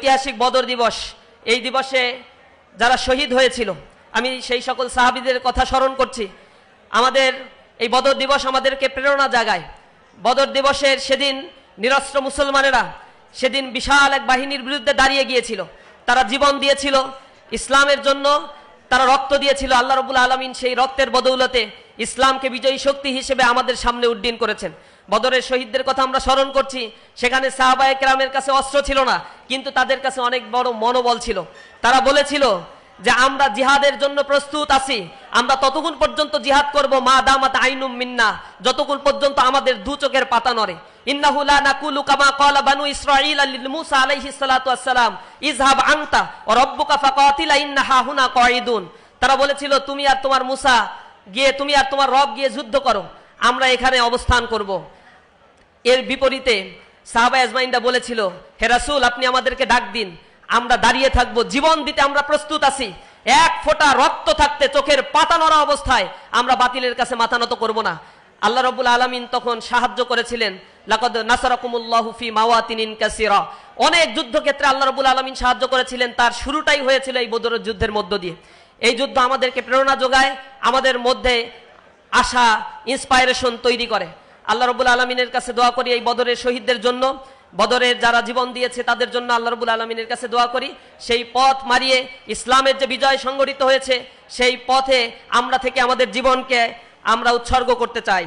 ঐতিহাসিক বদর দিবস, এই দিবসে যারা শহীদ হয়েছিল, আমি সেই সকল সাহাবীদের কথা স্মরণ করছি। আমাদের এই বদর দিবস আমাদেরকে প্রেরণা জাগায়। বদর দিবসের সেদিন নিরস্ত্র মুসলমানেরা সেদিন বিশাল এক বাহিনীর বিরুদ্ধে দাঁড়িয়ে গিয়েছিল। তারা জীবন দিয়েছিল ইসলামের জন্য, তারা রক্ত দিয়েছিল। আল্লাহ রাব্বুল আলামিন সেই রক্তের বদৌলতে ইসলামকে বিজয়ী শক্তি হিসেবে আমাদের সামনে উড্ডীন করেছেন। বদরের শহীদদের কথা আমরা স্মরণ করছি। সেখানে সাহাবায়ে কেরামের কাছে অস্ত্র ছিল না, কিন্তু তাদের কাছে অনেক বড় মনোবল ছিল। তারা বলেছিল যে আমরা জিহাদের জন্য প্রস্তুত আছি, আমরা ততক্ষণ পর্যন্ত জিহাদ করব মা দামাত আইনুম মিন্না, যতক্ষণ পর্যন্ত আমাদের দু চোখের পাতা নড়ে। ইন্নাহু লা নাকুলু কামা ক্বালা বানু ইসরাঈল লিল মূসা আলাইহিস সালাতু ওয়াস সালাম ইযহাব আনতা ওয়া রাব্বুকা ফাকাতিলা ইন্নাহা হুনা কাঈদুন। তারা বলেছিল তুমি আর তোমার মূসা গিয়ে, তুমি আর তোমার রব গিয়ে যুদ্ধ করো, আমরা এখানে অবস্থান করব। এর বিপরীতে সাহাবা আজমাইনরা বলেছিল হে রাসূল আপনি আমাদেরকে ডাক দিন, আমরা দাঁড়িয়ে থাকব, জীবন দিতে আমরা প্রস্তুত আছি। এক ফোঁটা রক্ত থাকতে চোখের পাতা নড়া অবস্থায় আমরা বাতিলের কাছে মাথা নত করব না। আল্লাহ রাব্বুল আলামিন তখন সাহায্য করেছিলেন। লাকাদ নাসারাকুমুল্লাহু ফি মাওয়াতিনিন কাসীরা, অনেক যুদ্ধক্ষেত্রে আল্লাহ রাব্বুল আলামিন সাহায্য করেছিলেন। তার শুরুটাই হয়েছিল এই বদরের যুদ্ধের মধ্য দিয়ে। এই যুদ্ধ আমাদেরকে প্রেরণা যোগায়, আমাদের মধ্যে আশা, ইন্সপায়ারেশন তৈরি করে। আল্লাহ রাব্বুল আলামিনের কাছে দোয়া করি এই বদরের শহীদদের জন্য, বদরের যারা জীবন দিয়েছে তাদের জন্য আল্লাহ রাব্বুল আলামিনের কাছে দোয়া করি। সেই পথ মারিয়ে ইসলামের যে বিজয় সংগঠিত হয়েছে, সেই পথে আমরা থেকে আমাদের জীবনকে আমরা উৎসর্গ করতে চাই।